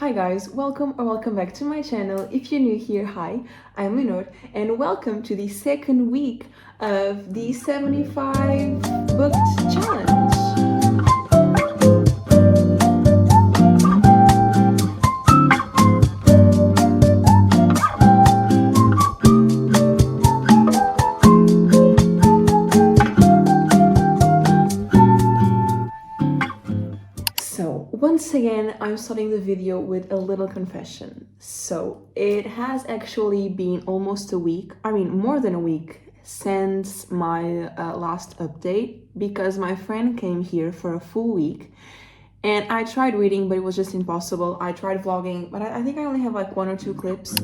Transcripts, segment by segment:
Hi guys, welcome or welcome back to my channel. If you're new here, hi, I'm Leonor and welcome to the second week of the 75 booked challenge. So once again, I'm starting the video with a little confession. So it has actually been almost a week, more than a week since my last update, because my friend came here for a full week and I tried reading, but it was just impossible. I tried vlogging, but I think I only have like 1 or 2 clips.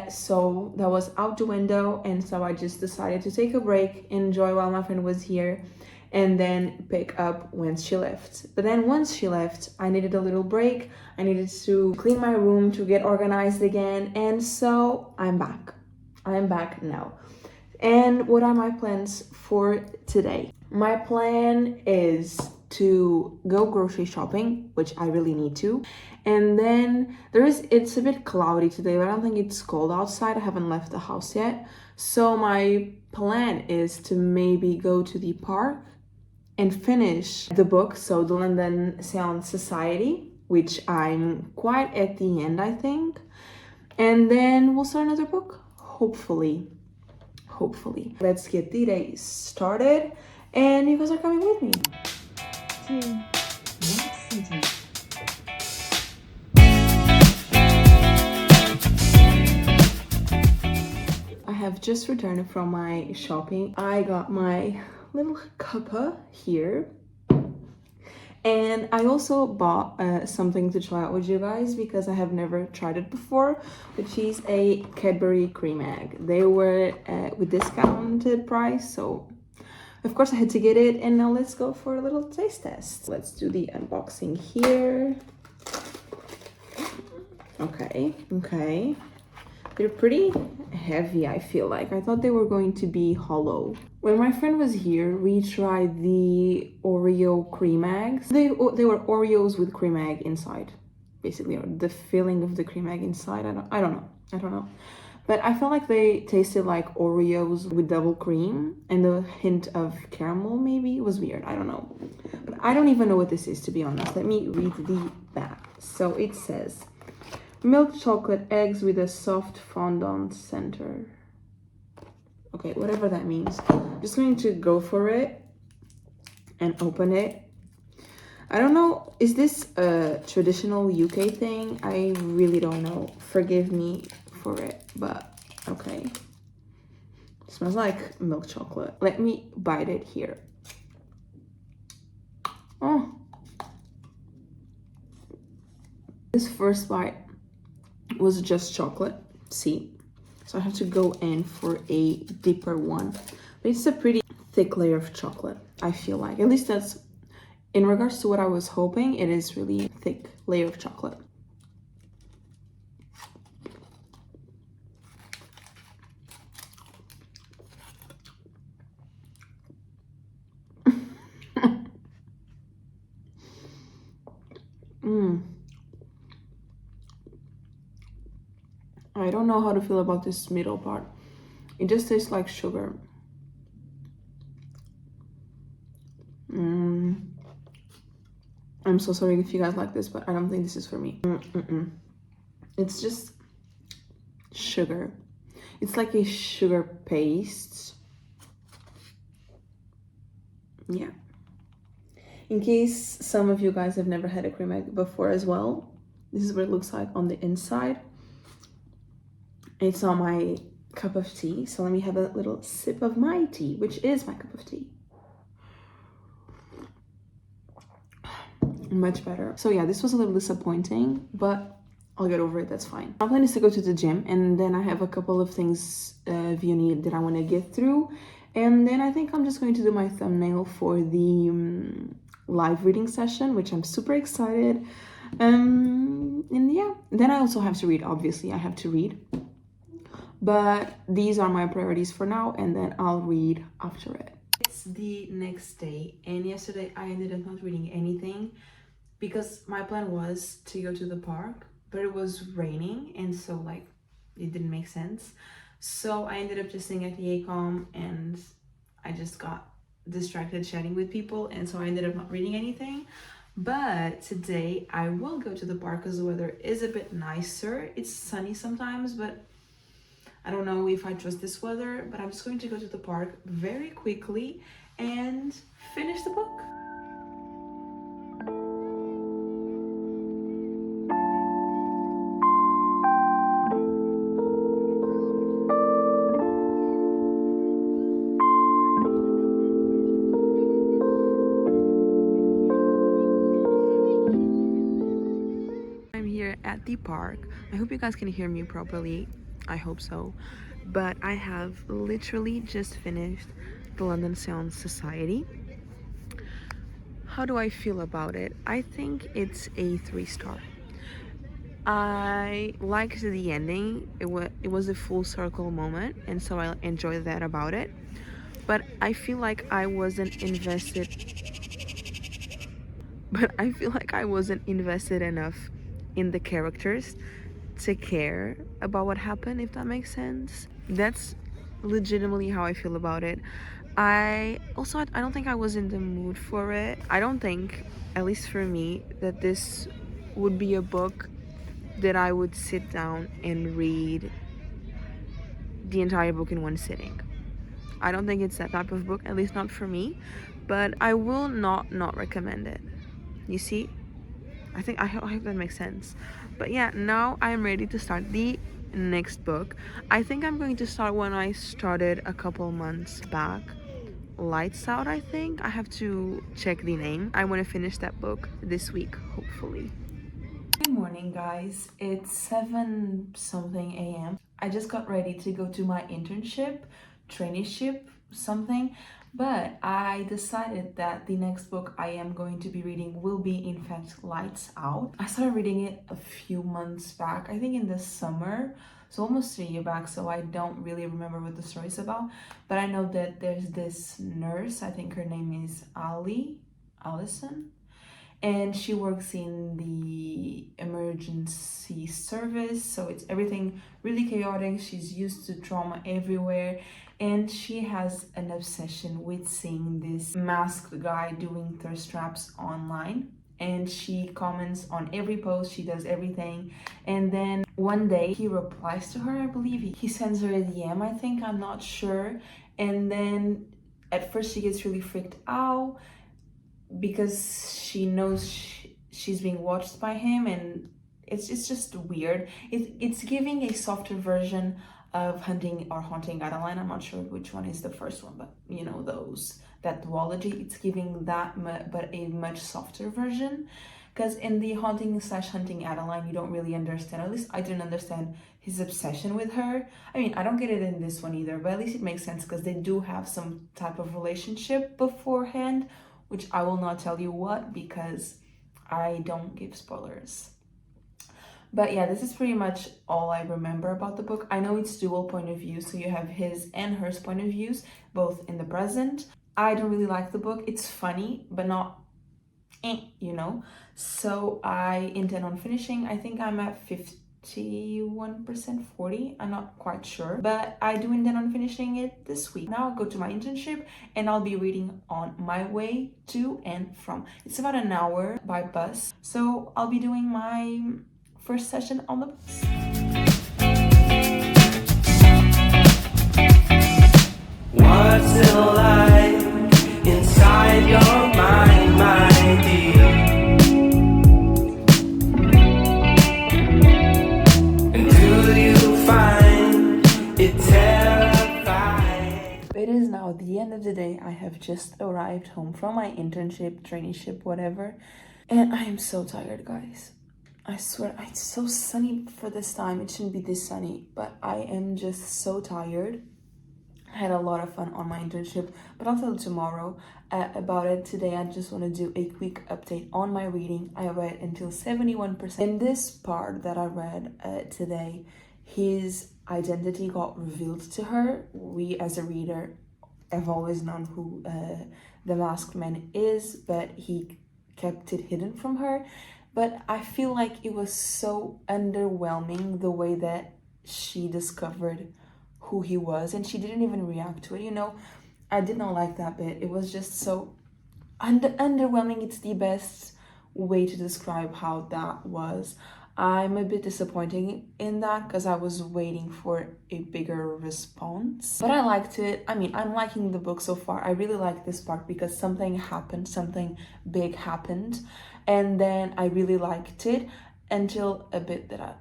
So that was out the window, and so I just decided to take a break, enjoy while my friend was here, and then pick up when she left. But then once she left, I needed a little break. I needed to clean my room, to get organized again, and so I'm back. I'm back now. And what are my plans for today? My plan is to go grocery shopping, which I really need to. And then it's a bit cloudy today, but I don't think it's cold outside. I haven't left the house yet. So my plan is to maybe go to the park and finish the book, so the London Society, which I'm quite at the end, I think. And then we'll start another book, hopefully. Let's get the day started, and you guys are coming with me. I have just returned from my shopping. I got my little cuppa here, and I also bought something to try out with you guys because I have never tried it before, which is a Cadbury cream egg. They were with discounted price, so of course I had to get it. And now let's go for a little taste test. Let's do the unboxing here. Okay. They're pretty heavy, I feel like. I thought they were going to be hollow. When my friend was here, we tried the Oreo cream eggs. They were Oreos with cream egg inside, basically, or the filling of the cream egg inside. I don't know. But I felt like they tasted like Oreos with double cream and a hint of caramel, maybe. It was weird, I don't know. But I don't even know what this is, to be honest. Let me read the back. So it says, milk chocolate eggs with a soft fondant center. Okay, whatever that means. I'm just going to go for it and open it. I don't know, is this a traditional UK thing? I really don't know. Forgive me for it, but okay. It smells like milk chocolate. Let me bite it here. Oh. This first bite was just chocolate, see? So I have to go in for a deeper one. But it's a pretty thick layer of chocolate, I feel like. At least that's, in regards to what I was hoping, it is really thick layer of chocolate. I don't know how to feel about this middle part. It just tastes like sugar. I'm so sorry if you guys like this, but I don't think this is for me. It's just sugar. It's like a sugar paste. Yeah. In case some of you guys have never had a cream egg before as well, this is what it looks like on the inside. It's on my cup of tea, so let me have a little sip of my tea, which is my cup of tea. Much better. So yeah, this was a little disappointing, but I'll get over it, that's fine. My plan is to go to the gym, and then I have a couple of things of uni that I want to get through, and then I think I'm just going to do my thumbnail for the live reading session, which I'm super excited. And yeah, then I also have to read, obviously I have to read. But these are my priorities for now, and then I'll read after it. It's the next day, and yesterday I ended up not reading anything because my plan was to go to the park, but it was raining, and so like it didn't make sense. So I ended up just staying at the ACOM, and I just got distracted chatting with people, and so I ended up not reading anything. But today I will go to the park because the weather is a bit nicer. It's sunny sometimes, but I don't know if I trust this weather. But I'm just going to go to the park very quickly and finish the book. I'm here at the park. I hope you guys can hear me properly. I hope so. But I have literally just finished the London Society. How do I feel about it? I think it's a 3-star. I liked the ending. It was a full circle moment, and so I enjoyed that about it. But I feel like I wasn't invested. But I feel like I wasn't invested enough in the characters to care about what happened, if that makes sense. That's legitimately how I feel about it. I don't think I was in the mood for it. I don't think, at least for me, that this would be a book that I would sit down and read the entire book in one sitting. I don't think it's that type of book, at least not for me, but I will not recommend it. You see? I hope that makes sense. But yeah, now I'm ready to start the next book. I think I'm going to start one I started a couple months back. Lights Out, I think. I have to check the name. I want to finish that book this week, hopefully. Good morning, guys. It's 7 something a.m. I just got ready to go to my internship, traineeship, something, but I decided that the next book I am going to be reading will be, in fact, Lights Out. I started reading it a few months back, I think in the summer, so almost a year back, so I don't really remember what the story is about, but I know that there's this nurse, I think her name is Allison, and she works in the emergency service, so it's everything really chaotic. She's used to trauma everywhere, and she has an obsession with seeing this masked guy doing thirst traps online, and she comments on every post, she does everything. And then one day he replies to her, I believe he sends her a DM, I think, I'm not sure. And then at first she gets really freaked out because she knows she's being watched by him, and it's just weird. It's giving a softer version of Hunting or Haunting Adeline. I'm not sure which one is the first one, but you know, that duology, it's giving that but a much softer version, because in the Hunting Adeline you don't really understand, at least I didn't understand his obsession with her. I mean, I don't get it in this one either, but at least it makes sense because they do have some type of relationship beforehand, which I will not tell you what because I don't give spoilers. But yeah, this is pretty much all I remember about the book. I know it's dual point of view, so you have his and hers point of views, both in the present. I don't really like the book. It's funny, but not you know. So I intend on finishing. I think I'm at 51%, 40, I'm not quite sure, but I do intend on finishing it this week. Now I'll go to my internship and I'll be reading on my way to and from. It's about an hour by bus, so I'll be doing my first session on the bus. What's it like inside your mind, my dear? And do you find it terrifying? It is now the end of the day. I have just arrived home from my internship, traineeship, whatever, and I am so tired, guys. I swear, it's so sunny for this time. It shouldn't be this sunny, but I am just so tired. I had a lot of fun on my internship, but I'll tell you tomorrow about it. Today, I just want to do a quick update on my reading. I read until 71%. In this part that I read today, his identity got revealed to her. We as a reader have always known who the masked man is, but he kept it hidden from her. But I feel like it was so underwhelming the way that she discovered who he was, and she didn't even react to it, you know. I did not like that bit. It was just so underwhelming. It's the best way to describe how that was. I'm a bit disappointed in that because I was waiting for a bigger response. But I liked it. I mean, I'm liking the book so far. I really like this part because something happened, something big happened, and then I really liked it until a bit that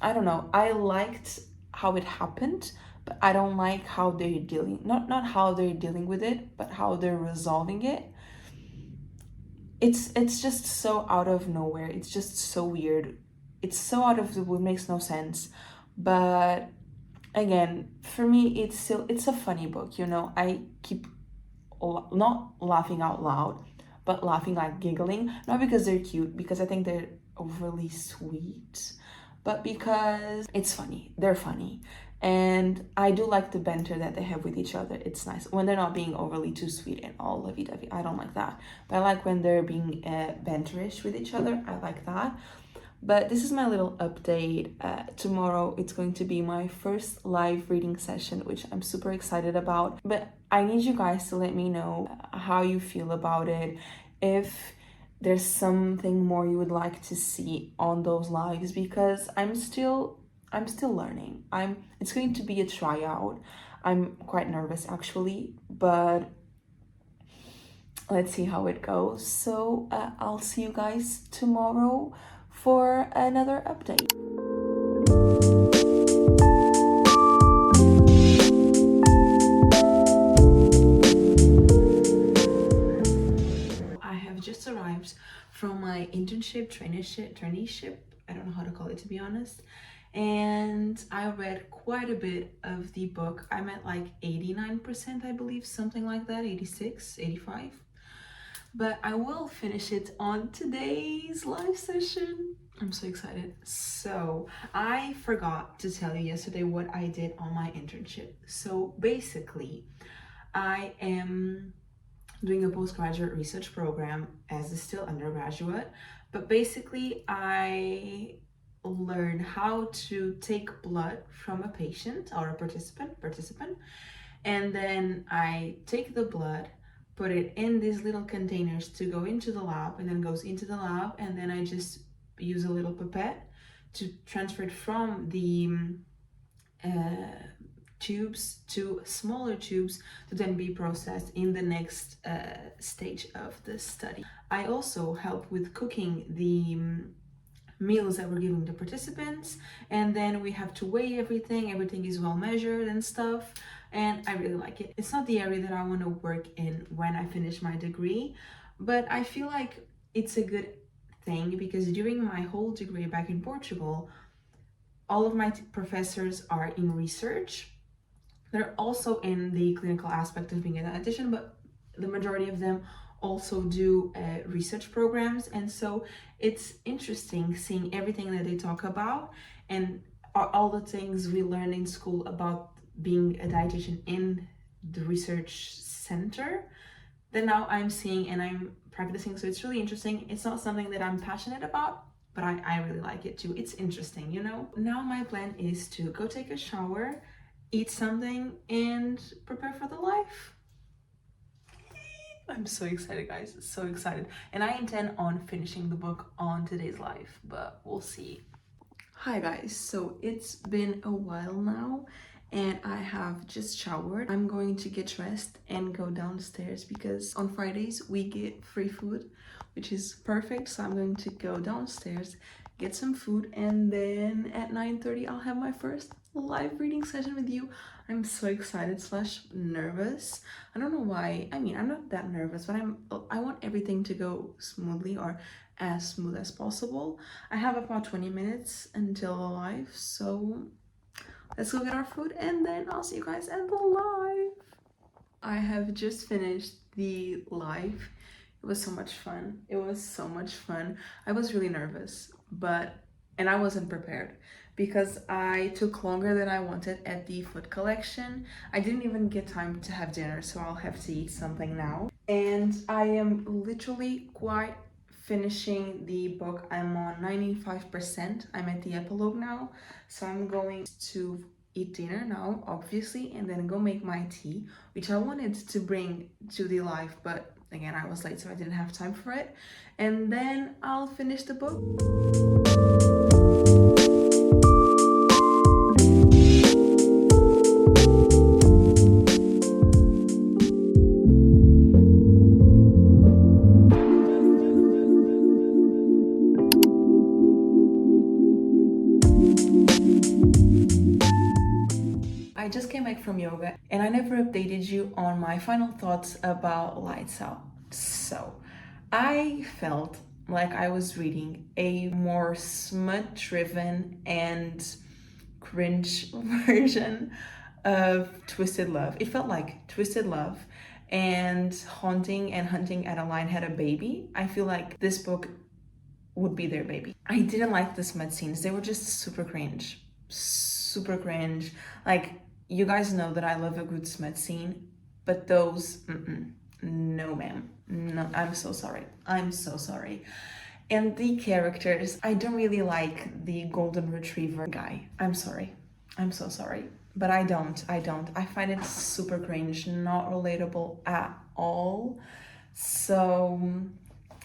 I don't know. I liked how it happened, but I don't like how they're dealing, not how they're dealing with it, but how they're resolving it. It's just so out of nowhere. It's just so weird. It's so out of the blue, makes no sense. But again, for me, it's a funny book, you know. I keep not laughing out loud, but laughing like giggling, not because they're cute, because I think they're overly sweet, but because it's funny. They're funny. And I do like the banter that they have with each other. It's nice when they're not being overly too sweet and all lovey-dovey. I don't like that. But I like when they're being banterish with each other. I like that. But this is my little update. Tomorrow it's going to be my first live reading session, which I'm super excited about. But I need you guys to let me know how you feel about it. If there's something more you would like to see on those lives, because I'm still learning. It's going to be a tryout. I'm quite nervous actually, but let's see how it goes. So I'll see you guys tomorrow for another update. I have just arrived from my internship, traineeship. I don't know how to call it, to be honest. And I read quite a bit of the book. I'm at like 89%, I believe, something like that, 86, 85. But I will finish it on today's live session. I'm so excited. So I forgot to tell you yesterday what I did on my internship. So basically, I am doing a postgraduate research program as a still undergraduate, but basically I learn how to take blood from a patient or a participant, and then I take the blood, put it in these little containers to go into the lab, and then goes into the lab, and then I just use a little pipette to transfer it from the tubes to smaller tubes to then be processed in the next stage of the study. I also help with cooking the meals that we're giving the participants, and then we have to weigh everything is well measured and stuff, and I really like it. It's not the area that I want to work in when I finish my degree, but I feel like it's a good thing because during my whole degree back in Portugal, all of my professors are in research. They're also in the clinical aspect of being a dietitian, but the majority of them also do research programs. And so it's interesting seeing everything that they talk about and all the things we learn in school about being a dietitian in the research center that now I'm seeing and I'm practicing. So it's really interesting. It's not something that I'm passionate about, but I really like it too. It's interesting, you know? Now my plan is to go take a shower, eat something, and prepare for the life. I'm so excited, guys, so excited. And I intend on finishing the book on today's live, but we'll see. Hi guys, so it's been a while now and I have just showered. I'm going to get dressed and go downstairs because on Fridays we get free food, which is perfect. So I'm going to go downstairs, get some food, and then at 9:30 I'll have my first live reading session with you. I'm so excited slash nervous. I don't know why. I mean, I'm not that nervous, but I want everything to go smoothly, or as smooth as possible. I have about 20 minutes until the live, so let's go get our food and then I'll see you guys at the live. I have just finished the live. It was so much fun. It was so much fun. I was really nervous, and I wasn't prepared because I took longer than I wanted at the food collection. I didn't even get time to have dinner, so I'll have to eat something now. And I am literally quite finishing the book. I'm on 95%. I'm at the epilogue now, so I'm going to eat dinner now, obviously, and then go make my tea, which I wanted to bring to the live, but again, I was late, so I didn't have time for it. And then I'll finish the book. I just came back from yoga and I never updated you on my final thoughts about Lights Out. So, I felt like I was reading a more smut-driven and cringe version of Twisted Love. It felt like Twisted Love and Haunting and Hunting Adeline had a baby. I feel like this book would be their baby. I didn't like the smut scenes. They were just super cringe. Super cringe. Like, you guys know that I love a good smut scene, but those, no ma'am. No, I'm so sorry. I'm so sorry. And the characters, I don't really like the golden retriever guy. I'm sorry. I'm so sorry. But I don't. I find it super cringe, not relatable at all. So,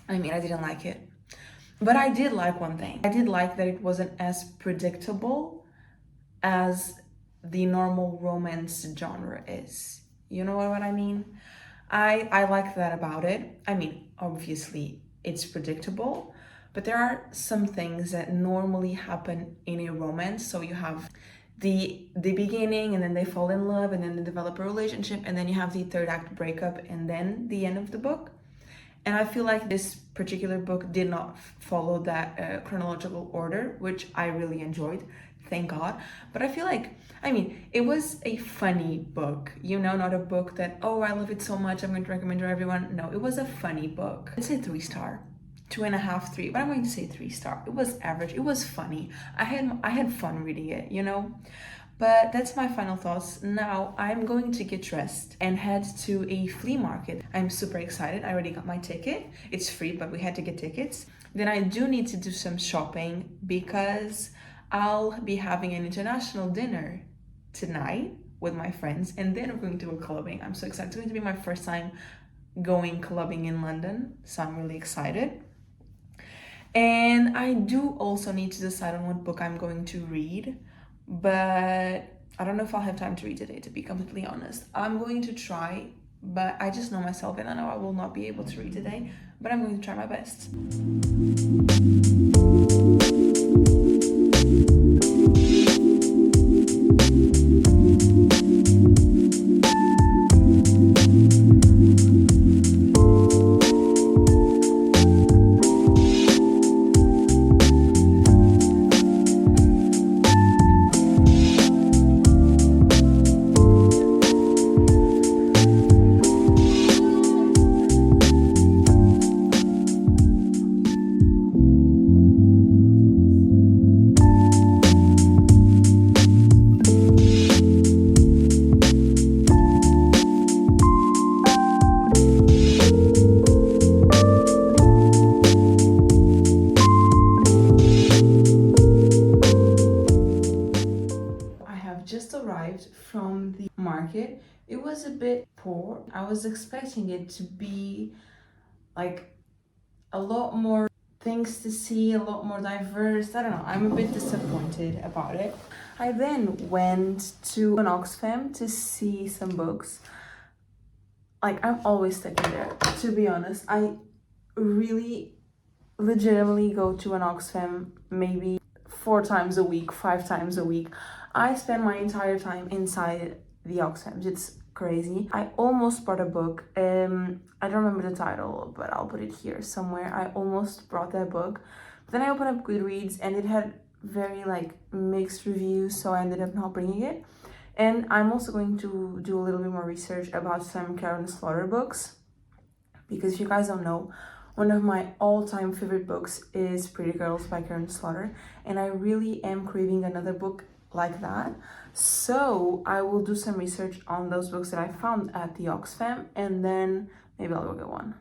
I mean, I didn't like it. But I did like one thing. I did like that it wasn't as predictable as the normal romance genre is. You know what I mean? I like that about it. I mean, obviously it's predictable, but there are some things that normally happen in a romance. So you have the beginning, and then they fall in love, and then they develop a relationship, and then you have the third act breakup, and then the end of the book. And I feel like this particular book did not follow that chronological order, which I really enjoyed, thank God. But I feel like, I mean, it was a funny book, you know, not a book that, oh, I love it so much, I'm going to recommend it to everyone. No, it was a funny book. I'd say 3-star, 2.5, 3, but I'm going to say 3-star. It was average, it was funny. I had fun reading it, you know? But that's my final thoughts. Now I'm going to get dressed and head to a flea market. I'm super excited. I already got my ticket. It's free, but we had to get tickets. Then I do need to do some shopping because I'll be having an international dinner tonight with my friends, and then we're going to go clubbing. I'm so excited. It's going to be my first time going clubbing in London, so I'm really excited. And I do also need to decide on what book I'm going to read, but I don't know if I'll have time to read today, to be completely honest. I'm going to try, but I just know myself and I know I will not be able to read today, but I'm going to try my best. From the market. It was a bit poor. I was expecting it to be like a lot more things to see, a lot more diverse. I don't know, I'm a bit disappointed about it. I then went to an Oxfam to see some books. Like, I'm always sticking there, to be honest. I really legitimately go to an Oxfam maybe 4 times a week, 5 times a week. I spend my entire time inside the Oxfams. It's crazy. I almost bought a book. I don't remember the title, but I'll put it here somewhere. I almost brought that book. But then I opened up Goodreads and it had very like mixed reviews, so I ended up not bringing it. And I'm also going to do a little bit more research about some Karen Slaughter books, because if you guys don't know, One of my all-time favorite books is Pretty Girls by Karen Slaughter, and I really am craving another book like that. So I will do some research on those books that I found at the Oxfam, and then maybe I'll go get one.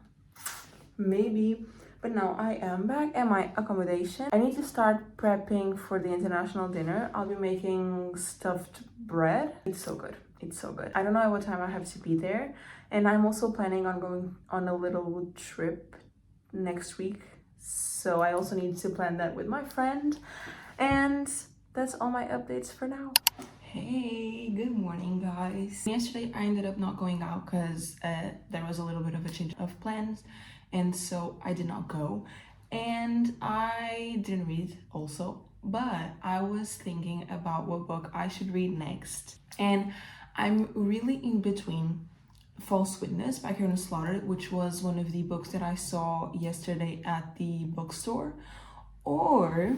Maybe. But now I am back at my accommodation. I need to start prepping for the international dinner. I'll be making stuffed bread. It's so good. It's so good. I don't know at what time I have to be there. And I'm also planning on going on a little trip next week. So I also need to plan that with my friend. And that's all my updates for now. Hey, good morning, guys. Yesterday I ended up not going out because there was a little bit of a change of plans, and so I did not go, and I didn't read also, but I was thinking about what book I should read next, and I'm really in between False Witness by Karen Slaughter, which was one of the books that I saw yesterday at the bookstore, or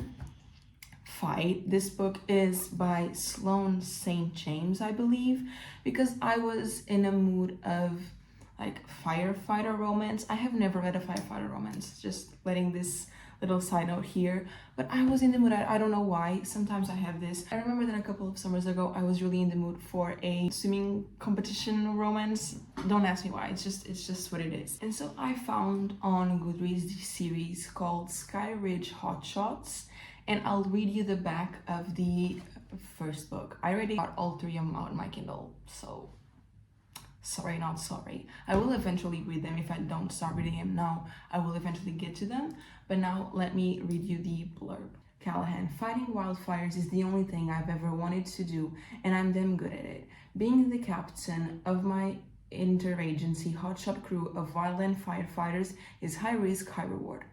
Fight. This book is by Sloane St. James, I believe, because I was in a mood of like firefighter romance. I have never read a firefighter romance, just letting this little side note here, but I was in the mood. I don't know why. Sometimes I have this. I remember that a couple of summers ago I was really in the mood for a swimming competition romance. Don't ask me why, it's just what it is. And so I found on Goodreads this series called Sky Ridge Hotshots, and I'll read you the back of the first book. I already got all three of them out on my Kindle, so sorry, not sorry. I will eventually read them. If I don't start reading them now, I will eventually get to them. But now let me read you the blurb. Callahan, fighting wildfires is the only thing I've ever wanted to do, and I'm damn good at it. Being the captain of my interagency hotshot crew of wildland firefighters is high risk, high reward.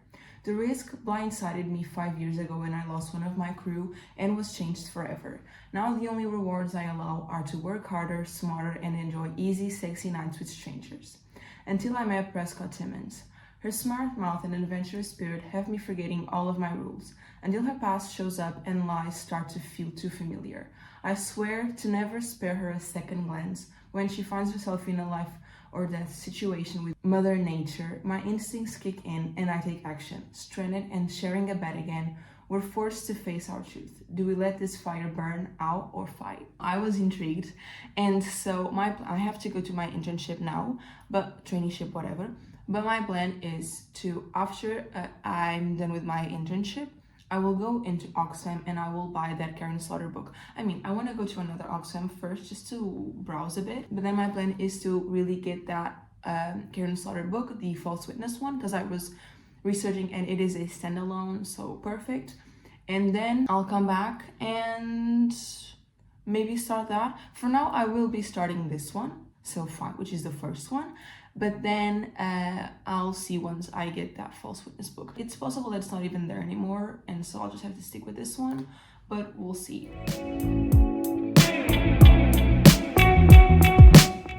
The risk blindsided me 5 years ago when I lost one of my crew and was changed forever. Now the only rewards I allow are to work harder, smarter, and enjoy easy, sexy nights with strangers. Until I met Prescott Timmons. Her smart mouth and adventurous spirit have me forgetting all of my rules, until her past shows up and lies start to feel too familiar. I swear to never spare her a second glance when she finds herself in a life or death situation with Mother Nature. My instincts kick in and I take action. Stranded and sharing a bed again, we're forced to face our truth. Do we let this fire burn out or fight? I was intrigued, and so I have to go to my internship now, but traineeship, whatever. But my plan is to, after I'm done with my internship, I will go into Oxfam and I will buy that Karen Slaughter book. I mean, I want to go to another Oxfam first just to browse a bit. But then my plan is to really get that Karen Slaughter book, the False Witness one, because I was researching and it is a standalone, so perfect. And then I'll come back and maybe start that. For now, I will be starting this one, so Fight, which is the first one. But then I'll see once I get that False Witness book. It's possible that it's not even there anymore, and so I'll just have to stick with this one, but we'll see.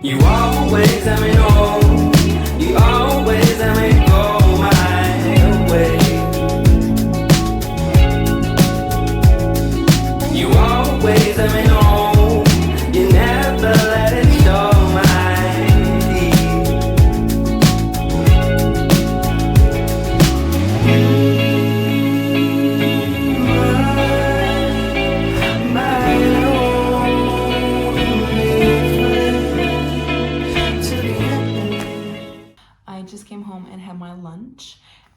You always let me know. You always let me go my way. You always let me know. You never let it show my.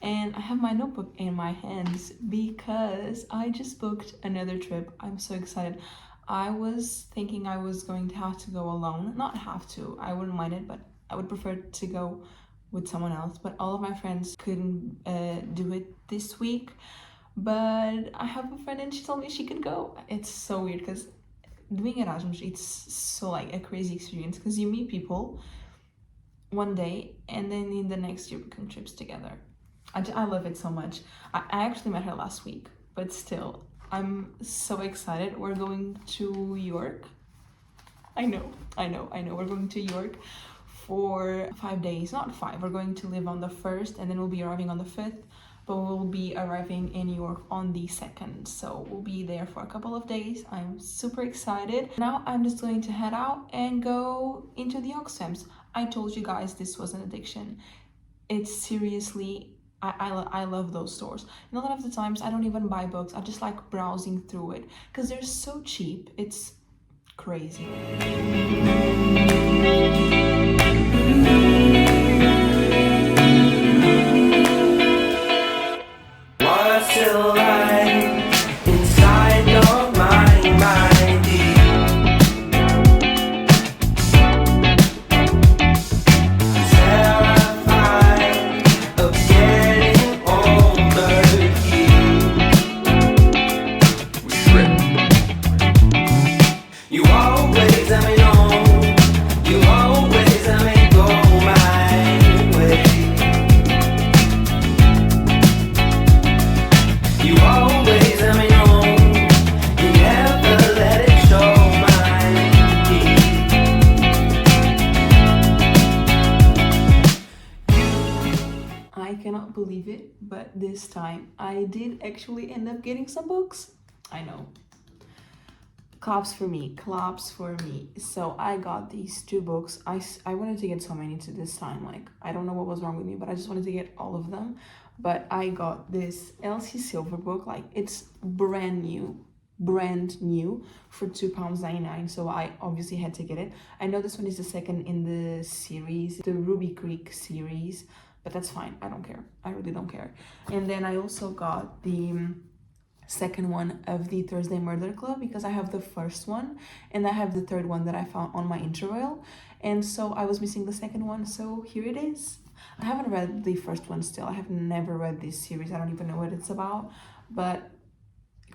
And I have my notebook in my hands because I just booked another trip. I'm so excited. I was thinking I was going to have to go alone. Not have to, I wouldn't mind it, but I would prefer to go with someone else. But all of my friends couldn't do it this week. But I have a friend and she told me she could go. It's so weird because doing Erasmus, it's so like a crazy experience because you meet people one day and then in the next year become trips together. I love it so much. I actually met her last week, but still, I'm so excited. We're going to York. I know. We're going to York for 5 days, not 5. We're going to live on the 1st and then we'll be arriving on the 5th, but we'll be arriving in York on the 2nd. So we'll be there for a couple of days. I'm super excited. Now I'm just going to head out and go into the Oxfams. I told you guys this was an addiction. It's seriously I love those stores. And a lot of the times I don't even buy books. I just like browsing through it because they're so cheap. It's crazy. What's still lying inside your mind, my dear? Terrified of getting older here. You always let me know. You always let me go my way. You always let me know. You never let it show my I cannot believe it, but this time I did actually end up getting some books. I know. Claps for me, claps for me. So I got these two books. I wanted to get so many to this time. Like, I don't know what was wrong with me, but I just wanted to get all of them. But I got this Elsie Silver book. Like, it's brand new for £2.99. So I obviously had to get it. I know this one is the second in the series, the Ruby Creek series, but that's fine. I don't care. I really don't care. And then I also got the second one of the Thursday Murder Club because I have the first one and I have the third one that I found on my interrail, and so I was missing the second one, so here it is. I haven't read the first one still. I have never read this series. I don't even know what it's about, but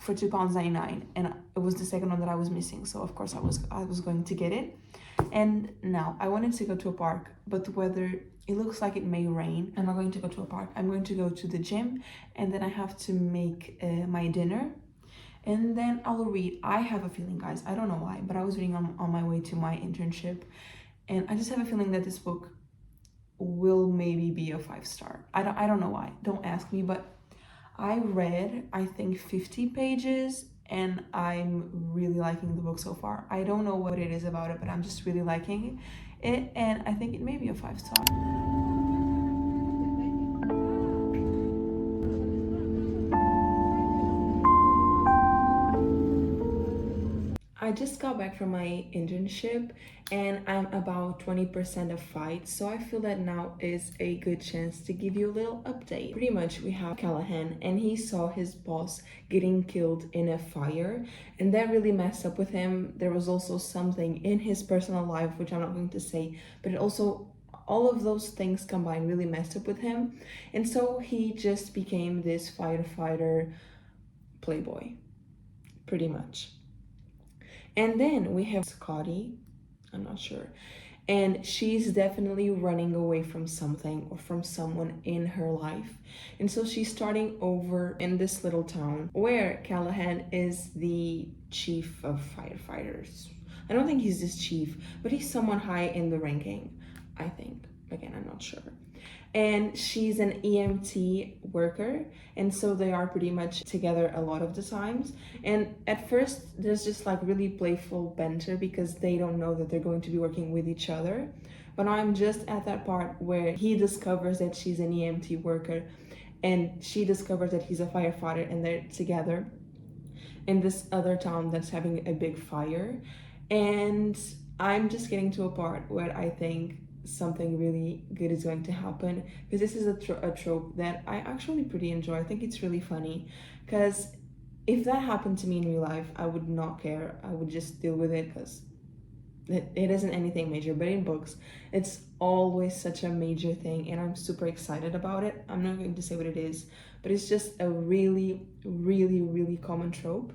for £2.99, and it was the second one that I was missing, so of course I was going to get it. And now I wanted to go to a park, but the weather, it looks like it may rain. I'm not going to go to a park. I'm going to go to the gym, and then I have to make my dinner, and then I'll read. I have a feeling, guys, I don't know why, but I was reading on my way to my internship, and I just have a feeling that this book will maybe be a 5-star. I don't know why. Don't ask me, but I read, I think, 50 pages, and I'm really liking the book so far. I don't know what it is about it, but I'm just really liking it, and I think it may be a 5-star. I just got back from my internship and I'm about 20% of fight, so I feel that now is a good chance to give you a little update. Pretty much we have Callahan, and he saw his boss getting killed in a fire, and that really messed up with him. There was also something in his personal life, which I'm not going to say, but it also, all of those things combined really messed up with him, and so he just became this firefighter playboy, pretty much. And then we have Scotty, I'm not sure, and she's definitely running away from something or from someone in her life. And so she's starting over in this little town where Callahan is the chief of firefighters. I don't think he's this chief, but he's someone high in the ranking, I think. Again, I'm not sure. And she's an EMT worker, and so they are pretty much together a lot of the times. And at first there's just like really playful banter because they don't know that they're going to be working with each other. But I'm just at that part where he discovers that she's an EMT worker and she discovers that he's a firefighter, and they're together in this other town that's having a big fire. And I'm just getting to a part where I think something really good is going to happen, because this is a trope that I actually pretty enjoy. I think it's really funny, because if that happened to me in real life, I would not care. I would just deal with it because it isn't anything major, but in books it's always such a major thing, and I'm super excited about it. I'm not going to say what it is, but it's just a really, really, really common trope.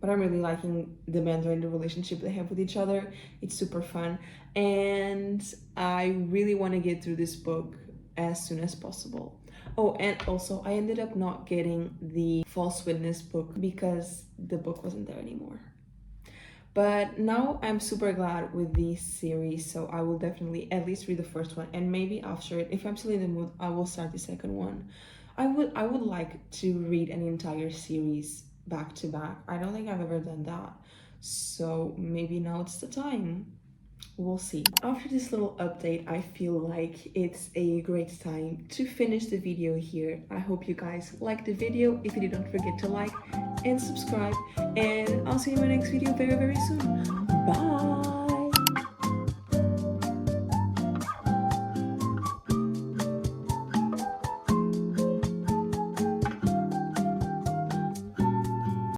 But I'm really liking the banter and the relationship they have with each other. It's super fun, and I really want to get through this book as soon as possible. Oh, and also I ended up not getting the false witness book because the book wasn't there anymore. But now I'm super glad with the series, so I will definitely at least read the first one, and maybe after it, if I'm still in the mood, I will start the second one. I would like to read an entire series back to back. I don't think I've ever done that, so maybe now it's the time. we'll see. After this little update, I feel like it's a great time to finish the video here. I hope you guys liked the video. If you did, don't forget to like and subscribe, and I'll see you in my next video very, very soon. Bye!